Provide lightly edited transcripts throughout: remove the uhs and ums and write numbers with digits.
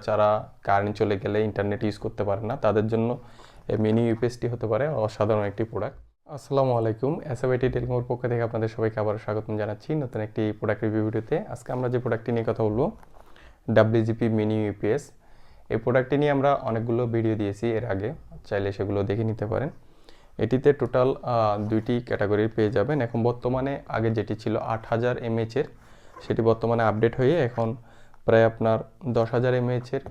যারা কারেন্ট চলে গেলে ইন্টারনেট ইউজ করতে পারে না তাদের জন্য এই মিনি ইউপিএসটি হতে পারে অসাধারণ একটি প্রোডাক্ট। আসসালামু আলাইকুম, এসএবিটি টেলিকমের পক্ষ থেকে আপনাদের সবাইকে আবার স্বাগতম জানাচ্ছি নতুন একটি প্রোডাক্ট রিভিউ ভিডিওতে। আজকে আমরা যে প্রোডাক্টটি নিয়ে কথা বলবো WGP মিনি ইউপিএস। এই প্রোডাক্টটি নিয়ে আমরা অনেকগুলো ভিডিও দিয়েছি এর আগে, চাইলে সেগুলো দেখে নিতে পারেন। এটিতে টোটাল দুইটি ক্যাটাগরির পেয়ে যাবেন। এখন বর্তমানে আগে যেটি ছিল 8000 mAh সেটি বর্তমানে আপডেট হয়ে এখন প্রায় আপনার 10,000 mAh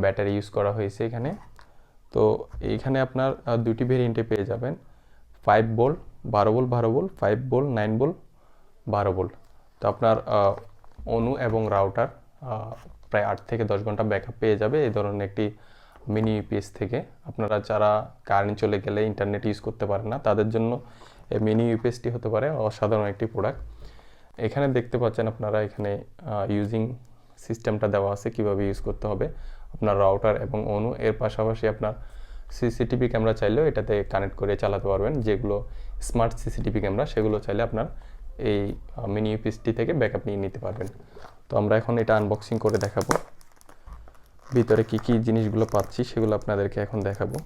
ব্যাটারি ইউজ করা হয়েছে এখানে। তো এইখানে আপনার দুটি ভেরিয়েন্টে পেয়ে যাবেন, 5 volt 12 volt 12 volt, 5 volt 9 volt 12 volt. তো আপনার অনু এবং রাউটার প্রায় 8 থেকে 10 ঘন্টা ব্যাকআপ পেয়ে যাবে এই ধরনের একটি মিনি ইউপিএস থেকে। আপনারা যারা কারেন্ট চলে গেলে ইন্টারনেট ইউজ করতে পারেন না তাদের জন্য এই মিনি ইউপিএসটি হতে পারে অসাধারণ একটি প্রোডাক্ট। এখানে দেখতে পাচ্ছেন আপনারা এখানে ইউজিং সিস্টেমটা দেওয়া আছে, কিভাবে ইউজ করতে হবে আপনার রাউটার এবং অনু। এর পাশাপাশি আপনার সিসিটিভি ক্যামেরা চাইলেও এটাতে কানেক্ট করে চালাতে পারবেন, যেগুলো স্মার্ট সিসিটিভি ক্যামেরা সেগুলো চাইলে আপনার এই মিনি ইউপিএসটি থেকে ব্যাকআপ নিয়ে নিতে পারবেন। তো আমরা এখন এটা আনবক্সিং করে দেখাবো, ভিতরে কি কি জিনিসগুলো পাচ্ছি সেগুলো আপনাদেরকে এখন দেখাবো।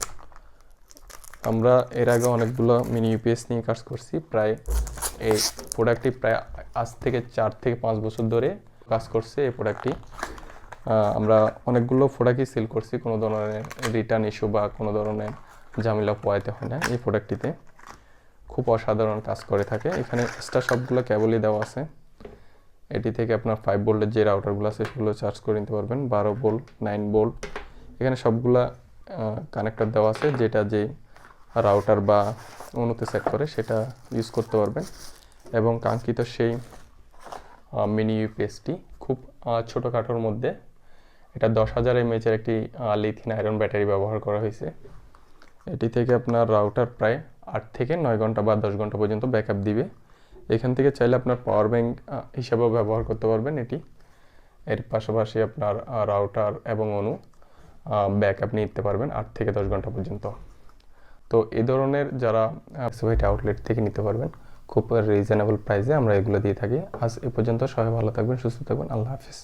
আমরা এর আগে অনেকগুলো মিনি ইউপিএস নিয়ে কাজ করছি, প্রায় এই প্রোডাক্টটি প্রায় আজ থেকে 4 থেকে 5 বছর ধরে কাজ করছে এই প্রোডাক্টটি। আমরা অনেকগুলো প্রোডাক্টই সেল করছি, কোনো ধরনের রিটার্ন ইস্যু বা কোনো ধরনের ঝামেলা পোয়াইতে হয় না এই প্রোডাক্টটিতে। খুব অসাধারণ কাজ করে থাকে। এখানে এক্সট্রা সবগুলো কেবলই দেওয়া আছে। এটি থেকে আপনার 5 ভোল্টের যে রাউটারগুলো আছে সেগুলো চার্জ করে নিতে পারবেন, 12 ভোল্ট 9 ভোল্ট এখানে সবগুলা কানেক্টর দেওয়া আছে, যেটা যে রাউটার বা অনুতে সেট করে সেটা ইউজ করতে পারবেন। এবং কাঙ্ক্ষিত সেই মিনি ইউপিএসটি খুব ছোটোখাটোর মধ্যে, এটা 10,000 mAh একটি লিথিয়াম আয়রন ব্যাটারি ব্যবহার করা হয়েছে। এটি থেকে আপনার রাউটার প্রায় 8 থেকে 9 ঘন্টা বা 10 ঘন্টা পর্যন্ত ব্যাকআপ দিবে। এখান থেকে চাইলে আপনার পাওয়ার ব্যাংক হিসাবেও ব্যবহার করতে পারবেন এটি। এর পাশাপাশি আপনার রাউটার এবং অনু ব্যাকআপ নিতে পারবেন 8 থেকে 10 ঘন্টা পর্যন্ত। তো এই ধরনের যারা এসএবিটি আউটলেট থেকে নিতে পারবেন খুব রিজনেবল প্রাইসে আমরা এগুলো দিয়ে থাকি। আজ এ পর্যন্ত, সবাই ভালো থাকবেন, সুস্থ থাকবেন, আল্লাহ হাফিজ।